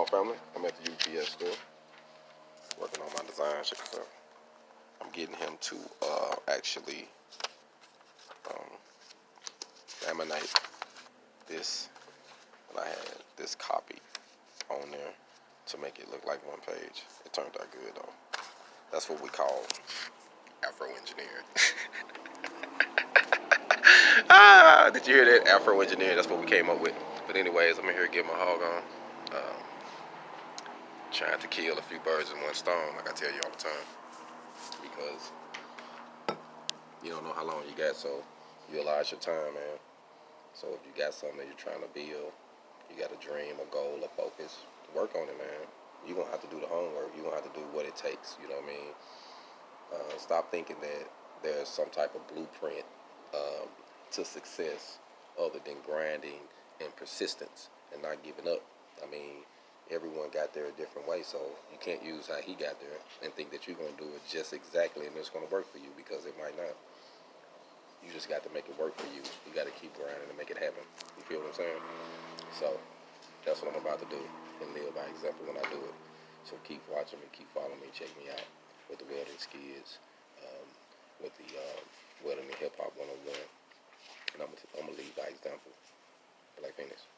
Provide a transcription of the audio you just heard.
family? I'm at the UPS store working on my design shit. So I'm getting him to actually laminate this, and I had this copy on there to make it look like one page. It turned out good though. That's what we call Afro engineering. Did you hear that? Afro engineering, that's what we came up with. But anyways, I'm in here getting my hog on. Trying to kill a few birds in one stone, like I tell you all the time. Because you don't know how long you got, so utilize your time, man. So if you got something that you're trying to build, you got a dream, a goal, a focus, work on it, man. You're going to have to do the homework. You're going to have to do what it takes, you know what I mean? Stop thinking that there's some type of blueprint to success other than grinding and persistence and not giving up. I mean, everyone got there a different way, so you can't use how he got there and think that you're going to do it just exactly and it's going to work for you, because it might not. You just got to make it work for you. You got to keep grinding and make it happen. You feel what I'm saying? So that's what I'm about to do and live by example when I do it. So keep watching me, keep following me, check me out with the Welding Skids, with the Welding and Hip Hop 101. And I'm going to lead by example. Black Phoenix.